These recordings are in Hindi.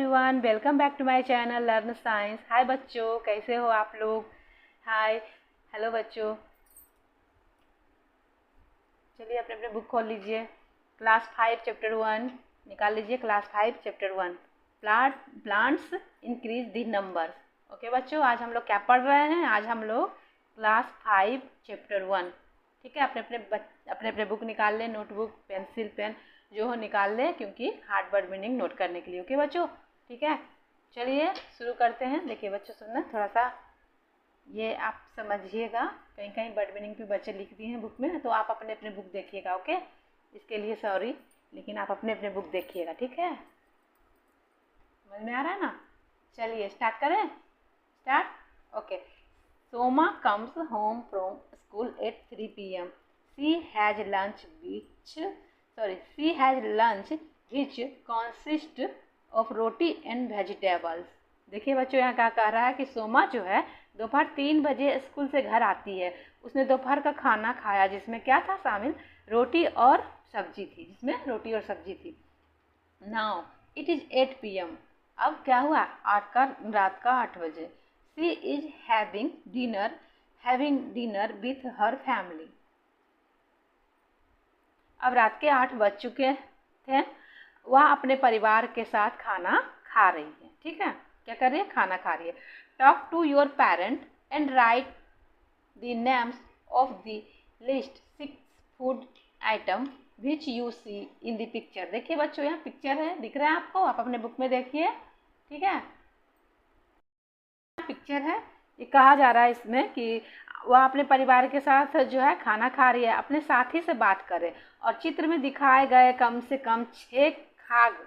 Everyone, welcome back to my channel learn science. Hi बच्चों, कैसे हो आप लोग? हाय, हेलो बच्चों। चलिए अपने अपने बुक खोल लीजिए। क्लास 5 चैप्टर 1 निकाल लीजिए। Class 5 chapter 1 plants increase the numbers. Okay बच्चों, आज हम लोग क्या पढ़ रहे हैं? आज हम लोग क्लास 5 चैप्टर 1, ठीक है। अपने अपने बुक निकाल लें, नोटबुक, पेंसिल, पेन जो हो निकाल लें, क्योंकि हार्ड वर्ड मीनिंग नोट करने के लिए। ओके बच्चों, ठीक है। चलिए शुरू करते हैं। देखिए बच्चों, सुनना थोड़ा सा, ये आप समझिएगा। कहीं कहीं वर्ड मीनिंग भी बच्चे लिख दिए हैं बुक में, तो आप अपने अपने बुक देखिएगा। ओके, इसके लिए सॉरी, लेकिन आप अपने अपने बुक देखिएगा, ठीक है। समझ में आ रहा है ना? चलिए स्टार्ट करें। Start. Okay. Soma comes home from school at 3 p.m. She has lunch which consists of roti and vegetables. देखिए बच्चों, यहाँ क्या कह रहा है कि सोमा जो है दोपहर 3 बजे स्कूल से घर आती है। उसने दोपहर का खाना खाया, जिसमें क्या था शामिल? रोटी और सब्जी थी, जिसमें रोटी और सब्जी थी। Now it is 8 p.m. अब क्या हुआ? रात का 8 बजे। She is having dinner with her family. अब रात के 8 बज चुके थे। वह अपने परिवार के साथ खाना खा रही है, ठीक है। क्या कर रही है? खाना खा रही है। Talk to your parent and write the names of the list 6 food item which you see in the picture. देखिए बच्चों, यहाँ पिक्चर है, दिख रहा है आपको? आप अपने बुक में देखिए, ठीक है। पिक्चर है, ये कहा जा रहा है इसमें कि वह अपने परिवार के साथ जो है खाना खा रही है, अपने साथी से बात करे, और चित्र में दिखाए गए कम से कम 6 खाद्य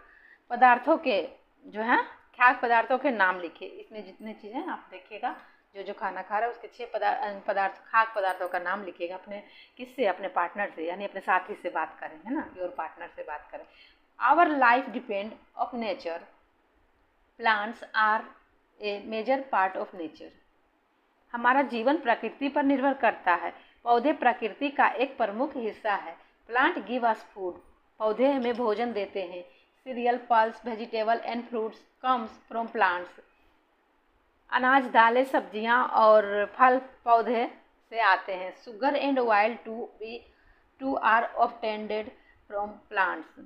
पदार्थों के जो है खाद्य पदार्थों के नाम लिखे। इसमें जितने चीज़ें आप देखिएगा, जो जो खाना खा रहा है उसके 6 खाद्य पदार्थों का नाम लिखिएगा। अपने किससे? अपने पार्टनर से, यानी अपने साथी से बात करें, है ना, योर पार्टनर से बात करें। Our life depend of nature, plants are a major part of nature. हमारा जीवन प्रकृति पर निर्भर करता है। पौधे प्रकृति का एक प्रमुख हिस्सा है। प्लांट गिव अस फूड, पौधे हमें भोजन देते हैं। Cereal, pulse, vegetable and fruits comes from plants. अनाज, दालें, सब्जियां और फल पौधे से आते हैं। Sugar and oil too are obtained from plants.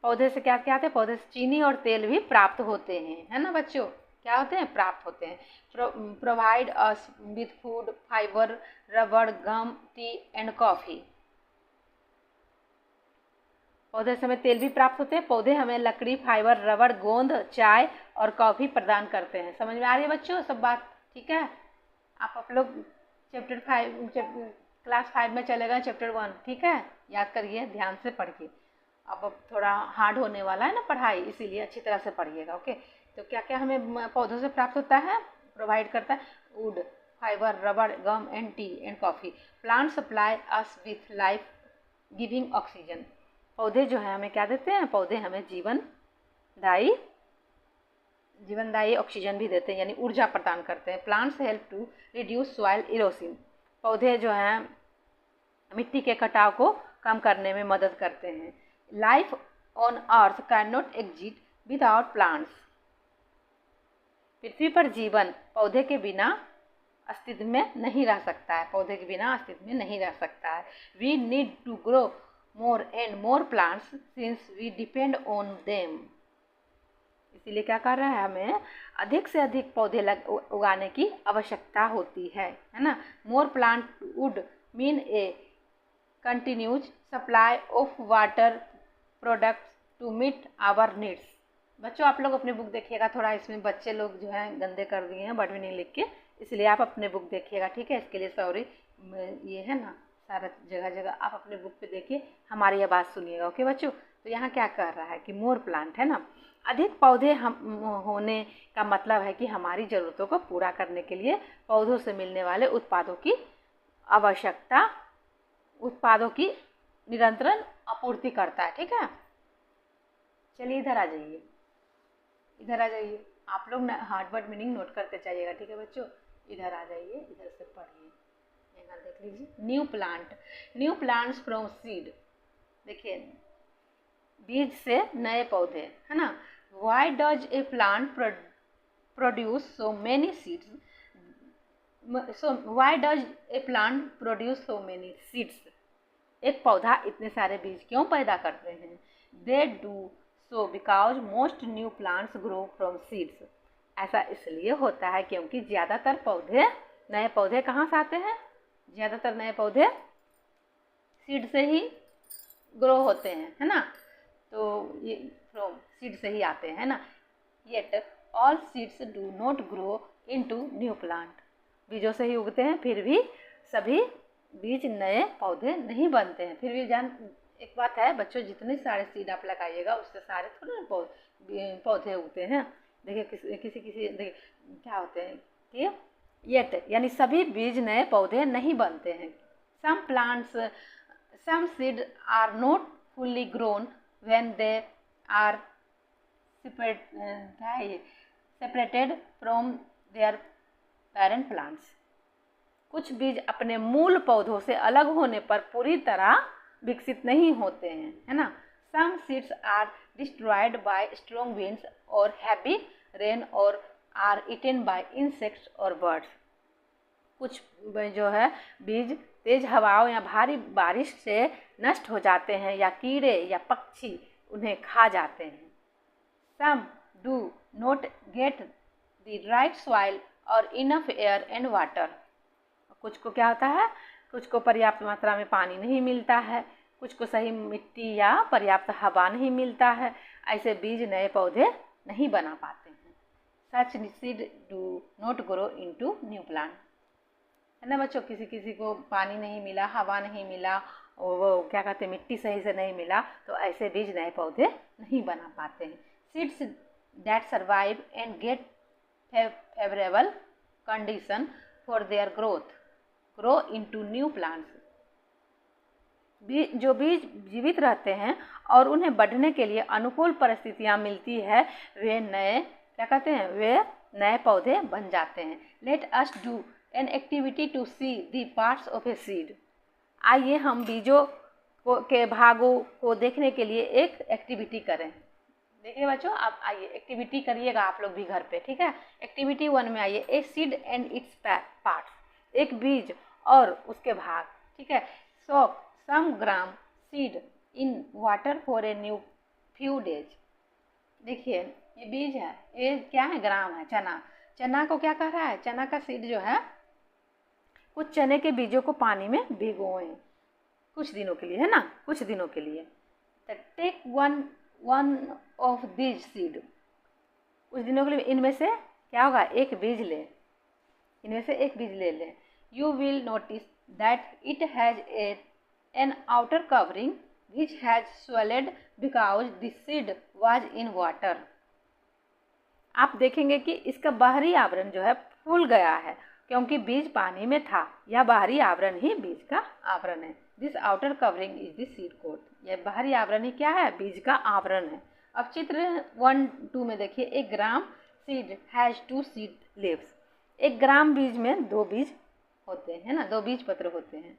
पौधे से क्या क्या आते हैं? पौधे से चीनी और तेल भी प्राप्त होते हैं, है ना बच्चों? क्या होते हैं? प्राप्त होते हैं। Provide us with food, fibre, रबड़, गम, टी एंड कॉफ़ी। पौधे से हमें तेल भी प्राप्त होते हैं। पौधे हमें लकड़ी, फाइबर, रबड़, गोंद, चाय और कॉफ़ी प्रदान करते हैं। समझ में आ रही है बच्चों सब बात? ठीक है। आप लोग क्लास 5 में चले गए, चैप्टर 1, ठीक है। याद करिए, ध्यान से पढ़िए। अब थोड़ा हार्ड होने वाला है ना पढ़ाई, इसीलिए अच्छी तरह से पढ़िएगा। ओके, तो क्या क्या हमें पौधों से प्राप्त होता है? प्रोवाइड करता है वुड, फाइबर, रबड़, gum and tea and coffee. Plant supply us with life giving oxygen. पौधे जो है हमें क्या देते हैं? पौधे हमें जीवनदायी ऑक्सीजन भी देते हैं, यानी ऊर्जा प्रदान करते हैं। Plants help to reduce soil erosion. पौधे जो हैं मिट्टी के कटाव को कम करने में मदद करते हैं। Life on earth can not exist without plants. पृथ्वी पर जीवन पौधे के बिना अस्तित्व में नहीं रह सकता है। पौधे के बिना अस्तित्व में नहीं रह सकता है। We need to grow more and more plants since we depend on them. इसीलिए क्या कर रहा है? हमें अधिक से अधिक पौधे उगाने की आवश्यकता होती है ना। More plant would mean a continuous supply of water products to meet our needs. बच्चों आप लोग अपने बुक देखिएगा। थोड़ा इसमें बच्चे लोग जो हैं गंदे कर दिए हैं वर्ड मीनिंग लिख के, इसलिए आप अपने बुक देखिएगा, ठीक है। इसके लिए सॉरी। ये है ना, सारा जगह जगह आप अपने बुक पे देखिए, हमारी ये बात सुनिएगा। ओके बच्चों, तो यहाँ क्या कर रहा है कि मोर प्लांट, है ना। अधिक पौधे होने का मतलब है कि हमारी ज़रूरतों को पूरा करने के लिए पौधों से मिलने वाले उत्पादों की निरंतर आपूर्ति करता है, ठीक है। चलिए इधर आ जाइए, इधर आ जाइए। आप लोग हार्ड वर्ड मीनिंग नोट करते जाइएगा, ठीक है बच्चों। इधर आ जाइए, इधर से पढ़िए। यहाँ देख लीजिए, न्यू प्लांट्स फ्रॉम सीड। देखिए बीज से नए पौधे, है ना। Why does a plant produce so many seeds, so why does a plant produce so many seeds, एक पौधा इतने सारे बीज क्यों पैदा करते हैं। They do so because most new plants grow from seeds, ऐसा इसलिए होता है क्योंकि ज़्यादातर पौधे, नए पौधे कहाँ से आते हैं, ज़्यादातर नए पौधे सीड से ही ग्रो होते हैं, है ना। तो ये फ्रॉम सीड से ही आते हैं, है ना। Yet all seeds do not grow into new plant, बीजों से ही उगते हैं, फिर भी सभी बीज नए पौधे नहीं बनते हैं। फिर भी एक बात है बच्चों, जितने सारे सीड आप लगाइएगा उससे सारे थोड़े ना पौधे उगते हैं। देखिए किसी देखिए क्या होते हैं कि येट यानी सभी बीज नए पौधे नहीं बनते हैं। Some seed are not fully grown when they are separated from their parent plants, कुछ बीज अपने मूल पौधों से अलग होने पर पूरी तरह विकसित नहीं होते हैं, है ना। Some seeds are destroyed by strong winds और हैवी रेन और आर ईटेन बाय इंसेक्ट्स और बर्ड्स, कुछ जो है बीज तेज हवाओं या भारी बारिश से नष्ट हो जाते हैं या कीड़े या पक्षी उन्हें खा जाते हैं। Some do not get the right soil or enough air and water, कुछ को क्या होता है, कुछ को पर्याप्त मात्रा में पानी नहीं मिलता है, कुछ को सही मिट्टी या पर्याप्त हवा नहीं मिलता है, ऐसे बीज नए पौधे नहीं बना पाते हैं। Such seed do not grow into new plant, है ना बच्चों। किसी को पानी नहीं मिला, हवा नहीं मिला, वो क्या कहते हैं मिट्टी सही से नहीं मिला, तो ऐसे बीज नए पौधे नहीं बना पाते हैं। Seeds that survive and get favorable condition for their growth grow into new plants, जो बीज जीवित रहते हैं और उन्हें बढ़ने के लिए अनुकूल परिस्थितियां मिलती है, वे नए क्या कहते हैं, वे नए पौधे बन जाते हैं। Let us do an activity to see the parts of a seed, आइए हम बीजों के भागों को देखने के लिए एक एक्टिविटी करें। देखिए बच्चों, आप आइए एक्टिविटी करिएगा आप लोग भी घर पे, ठीक है। एक्टिविटी 1 में आइए, a seed and its parts, एक बीज और उसके भाग, ठीक है। Soak some gram seed in water for a new few days, देखिए ये बीज है, ये क्या है, ग्राम है, चना को क्या कर रहा है, चना का सीड जो है, कुछ चने के बीजों को पानी में भिगोएं कुछ दिनों के लिए, है ना, कुछ दिनों के लिए। Take one of this seed, कुछ दिनों के लिए इनमें से क्या होगा, एक बीज ले, इनमें से एक बीज ले लें। You will notice that it has an outer covering which has swelled because the seed was in water, आप देखेंगे कि इसका बाहरी आवरण जो है फूल गया है क्योंकि बीज पानी में था, यह बाहरी आवरण ही बीज का आवरण है। This outer covering is the seed coat, यह बाहरी आवरण ही क्या है, बीज का आवरण है। अब चित्र 1-2 में देखिए, एक ग्राम सीड हैज 2 सीड लीव्स, एक ग्राम बीज में 2 बीज होते हैं, ना, 2 बीज पत्र होते हैं।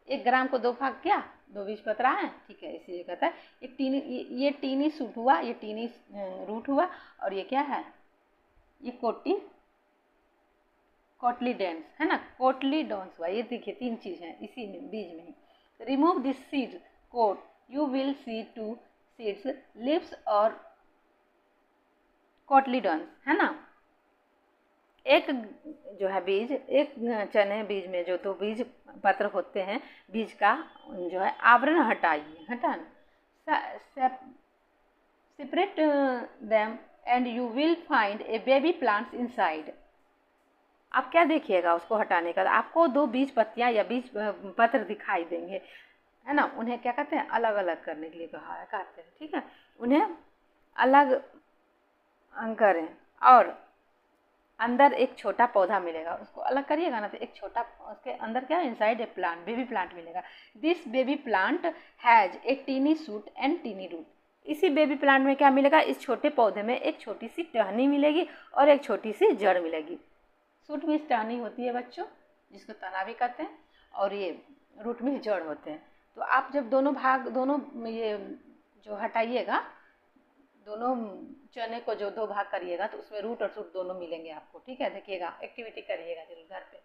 एक ग्राम को 2 भाग क्या, 2 बीज पत्र है, ठीक है, इसीलिए कहता है एक टीनी, ये टीनी सूट हुआ, ये टीनी रूट हुआ, और ये क्या है, ये कोटलीडेंस, है ना, कोटलीडॉन्स हुआ। ये देखिए 3 चीज है इसी में, बीज में ही। Remove this seed coat, you will see 2 seeds leaves और कोटलीडॉन्स, है ना। एक जो है बीज, एक चने बीज में जो 2 बीज पत्र होते हैं, बीज का जो है आवरण हटाइए, हटाना, separate them and you will find A baby plants inside. आप क्या देखिएगा उसको हटाने का, आपको 2 बीज पत्तियां या बीज पत्र दिखाई देंगे, है ना। उन्हें क्या कहते हैं, अलग अलग करने के लिए कहते हैं, ठीक है। उन्हें अलग करें और अंदर एक छोटा पौधा मिलेगा, उसको अलग करिएगा ना, तो एक छोटा, उसके अंदर क्या, inside a plant, baby plant मिलेगा। This baby plant has a tiny shoot and tiny root, इसी बेबी प्लांट में क्या मिलेगा, इस छोटे पौधे में एक छोटी सी टहनी मिलेगी और एक छोटी सी जड़ मिलेगी। सूट में टहनी होती है बच्चों, जिसको तना भी कहते हैं, और ये रूट में जड़ होते हैं। तो आप जब दोनों ये जो हटाइएगा, दोनों चने को जो 2 भाग करिएगा तो उसमें रूट और सूट दोनों मिलेंगे आपको, ठीक है। देखिएगा, एक्टिविटी करिएगा जरूर घर पे,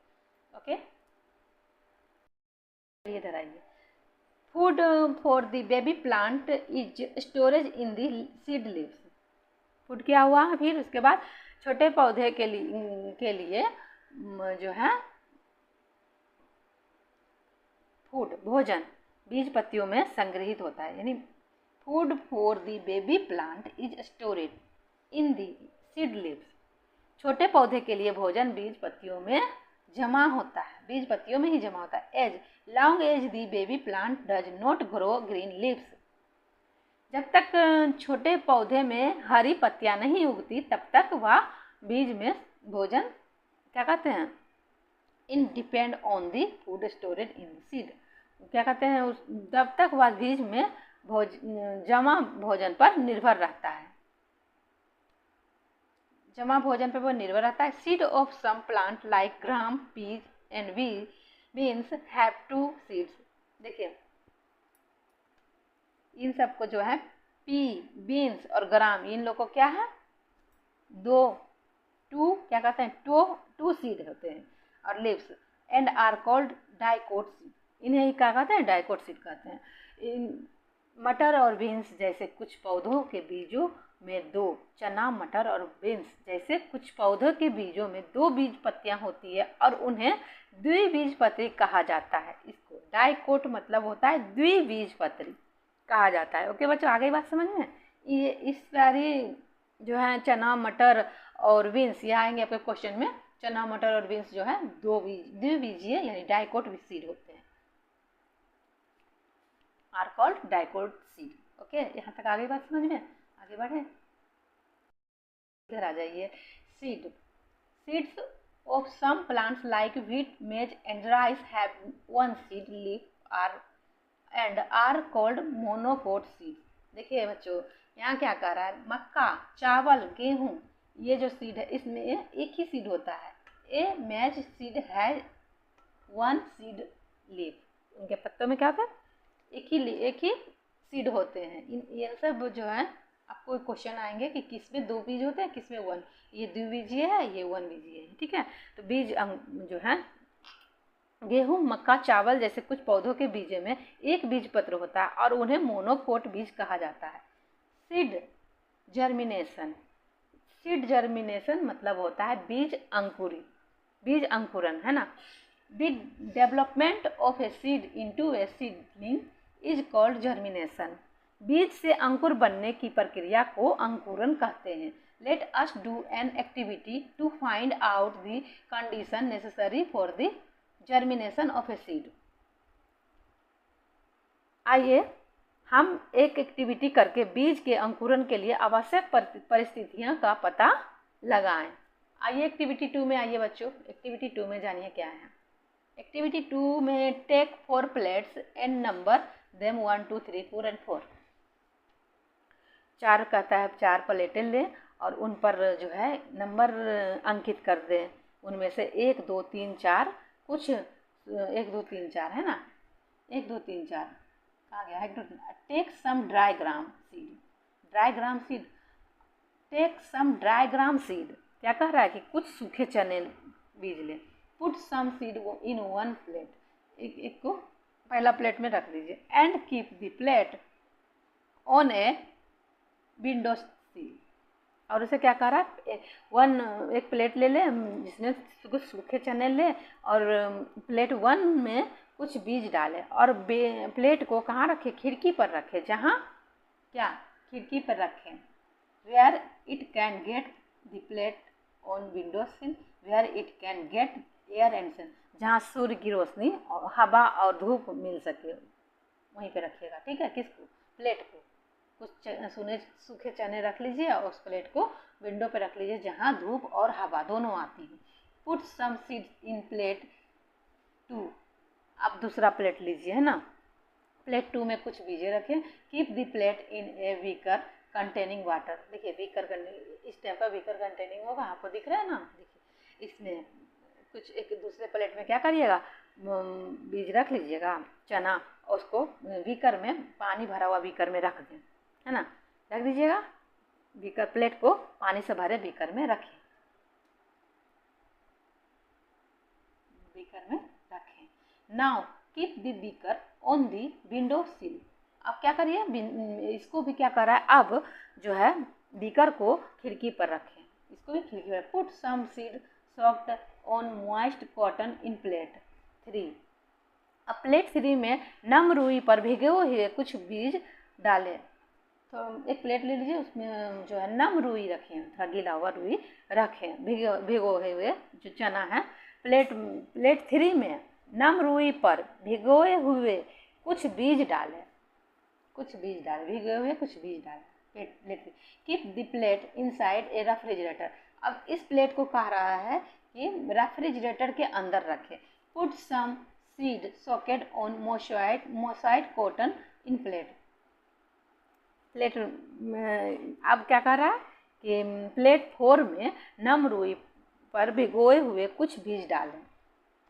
ओके। इधर आइए। Food for the baby plant is storage in the seed leaves. Food क्या हुआ फिर उसके बाद, छोटे पौधे के लिए जो है फूड भोजन बीज पत्तियों में संग्रहित होता है, यानी food for the baby plant is storeyed in the seed leaves. छोटे पौधे के लिए भोजन बीज पत्तियों में जमा होता है, बीज पत्तियों में ही जमा होता है। As long as the baby plant does not grow green leaves. जब तक छोटे पौधे में हरी पत्तियां नहीं उगती तब तक वह बीज में भोजन क्या कहते हैं, इन depend on the food storage in seed. क्या कहते हैं, उस तब तक वह बीज में जमा भोजन पर निर्भर रहता है, जमा भोजन पर वो निर्भर रहता है। Seed of some plant like gram, peas and beans have 2 seeds. देखिए इन सबको जो है पी, बीन्स और ग्राम, इन लोग को क्या है, 2 क्या कहते हैं, 2 सीड होते हैं। और leaves and are called dicot seed, इन्हें ही क्या कहते हैं, डाइकोट सीड कहते हैं। इन मटर और बीन्स जैसे कुछ पौधों के बीजों में 2, चना, मटर और बीन्स जैसे कुछ पौधों के बीजों में 2 बीज पत्तियां होती है और उन्हें द्विबीजपत्री कहा जाता है। इसको डाइकोट मतलब होता है द्विबीजपत्री कहा जाता है। ओके बच्चों, आगे बात समझ में। ये इस सारी जो है चना, मटर और बीन्स, ये आएंगे आपके क्वेश्चन में। चना, मटर और बीन्स जो है द्विबीजीय यानी डाइकोट सीड होते हैं, are called dicot seed. Okay, यहाँ तक आगे बात समझ में। आगे बढ़े, इधर आ जाइए। Seeds of some plants like wheat, maize and rice have 1 seed leaf are called monocot seed. देखिए बच्चों, यहाँ क्या कह रहा है, मक्का, चावल, गेहूं, ये जो सीड है इसमें एक ही सीड होता है। ए मैच सीड है 1 सीड लीफ। उनके पत्तों में क्या होता है, एक ही सीड होते हैं। ये सब जो है आपको क्वेश्चन आएंगे कि किस में 2 बीज होते हैं, किस में 1। ये द्विबीजीय है, ये 1 बीजीय है, ठीक है। तो बीज जो है गेहूं, मक्का, चावल जैसे कुछ पौधों के बीजों में एक बीज पत्र होता है और उन्हें मोनोकोट बीज कहा जाता है। सीड जर्मिनेशन, सीड जर्मिनेशन मतलब होता है बीज अंकुरन, है ना। The development of a seed into A seedling is called germination. बीज से अंकुर बनने की प्रक्रिया को अंकुरन कहते हैं। Let us do an activity to find out the condition necessary for the germination of a seed. आइए हम एक एक्टिविटी करके बीज के अंकुरन के लिए आवश्यक परिस्थितियों का पता लगाएं। आइए एक्टिविटी 2 में आइए बच्चों। एक्टिविटी 2 में जानिए क्या है। एक्टिविटी 2 में take 4 plates and number them 1 2 3 4 and 4। 4 कहता है, 4 प्लेटें लें और उन पर जो है नंबर अंकित कर दें। उनमें से 1 2 3 4 कुछ 1 2 3 4 है ना, 1 2 3 4 कहाँ गया, 1 2 3। Take some dry gram seed, dry gram seed, take some dry gram seed क्या कह रहा है कि कुछ सूखे चने बीज लें। Put some seed in 1 plate, एक को पहला प्लेट में रख दीजिए। And keep the plate on a window sill. और उसे क्या कह रहा है, एक प्लेट ले ले जिसमें कुछ सूखे चने ले और प्लेट 1 में कुछ बीज डालें और प्लेट को कहाँ रखें, खिड़की पर रखें। जहाँ क्या, खिड़की पर रखें। Where it can get the plate on window sill, where it can get air and sun, जहाँ सूर्य की रोशनी और हवा और धूप मिल सके वहीं पे रखिएगा, ठीक है। किसको, प्लेट को। कुछ सूखे चने रख लीजिए और उस प्लेट को विंडो पे रख लीजिए जहाँ धूप और हवा दोनों आती है। Put some seeds in plate 2। अब दूसरा प्लेट लीजिए, है ना। प्लेट 2 में कुछ बीजे रखें। Keep the plate in a beaker containing water. देखिए बीकर इस टाइप का बीकर कंटेनिंग होगा, आपको दिख रहा है ना। देखिए इसमें कुछ एक दूसरे प्लेट में क्या करिएगा, बीज रख लीजिएगा चना, और उसको बीकर में, पानी भरा हुआ बीकर में रख दें। है ना। रख दीजिएगा, बीकर प्लेट को पानी से भरे बीकर में रखें, बीकर में रखें। Now keep the beaker on the window सिल। अब क्या करिए, इसको भी क्या कर रहा है, अब जो है बीकर को खिड़की पर रखें, इसको भी खिड़की पर। Put some seed soft on moist cotton in plate 3। अब प्लेट 3 में नम रुई पर भिगे हुए कुछ बीज डालें। तो एक प्लेट ले लीजिए, उसमें जो है नम रुई रखें, थोड़ा गीला हुआ रुई रखें, भिगोए हुए जो चना है। प्लेट 3 में नम रुई पर भिगोए हुए कुछ बीज डालें, भिगोए हुए कुछ बीज डालें। Plate keep the plate inside a refrigerator. अब इस प्लेट को कह रहा है कि रेफ्रिजरेटर के अंदर रखें। Put some seed soaked on मोसाइड कॉटन इन प्लेट। प्लेट अब क्या कर रहा है कि प्लेट 4 में नम रुई पर भिगोए हुए कुछ बीज डालें।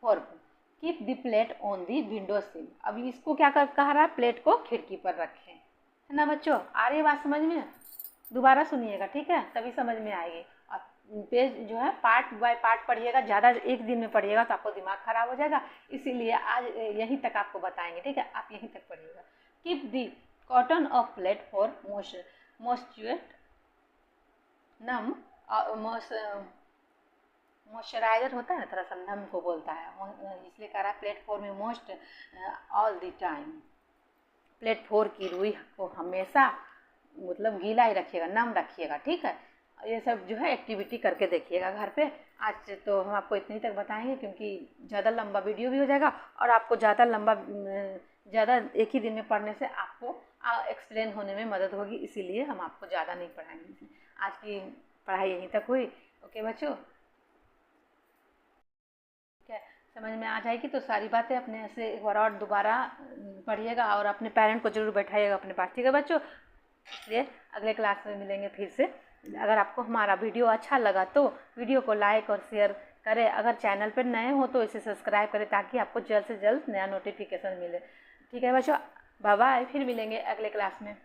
4 पे keep the plate on the window सिल। अब इसको क्या कह रहा है, प्लेट को खिड़की पर रखें, है ना बच्चों। आ रही है बात समझ में? दोबारा सुनिएगा, ठीक है, तभी समझ में आएगी। और पेज जो है पार्ट बाय पार्ट पढ़िएगा, ज़्यादा एक दिन में पढ़िएगा तो आपको दिमाग खराब हो जाएगा, इसीलिए आज यहीं तक आपको बताएंगे, ठीक है, आप यहीं तक पढ़िएगा। Keep the cotton of plate for moisture नम मॉइस्चराइजर होता है ना, थोड़ा सा नम को बोलता है, इसलिए कह रहा है प्लेट 4 में most all the time. Plate 4 की रुई को हमेशा मतलब गीला ही रखिएगा, नम रखिएगा, ठीक है। ये सब जो है एक्टिविटी करके देखिएगा घर पे। आज तो हम आपको इतनी तक बताएंगे क्योंकि ज़्यादा लंबा वीडियो भी हो जाएगा और आपको ज़्यादा एक ही दिन में पढ़ने से आपको एक्सप्लेन होने में मदद होगी, इसीलिए हम आपको ज़्यादा नहीं पढ़ाएंगे। आज की पढ़ाई यहीं तक हुई। ओके बच्चों, समझ में आ जाएगी तो सारी बातें अपने से एक बार और दोबारा पढ़िएगा और अपने पेरेंट को जरूर बैठाइएगा अपने पास, ठीक है बच्चों। इसलिए अगले क्लास में मिलेंगे फिर से। अगर आपको हमारा वीडियो अच्छा लगा तो वीडियो को लाइक और शेयर करें। अगर चैनल पर नए हो तो इसे सब्सक्राइब करें ताकि आपको जल्द से जल्द नया नोटिफिकेशन मिले, ठीक है बच्चों। बाय बाय, फिर मिलेंगे अगले क्लास में।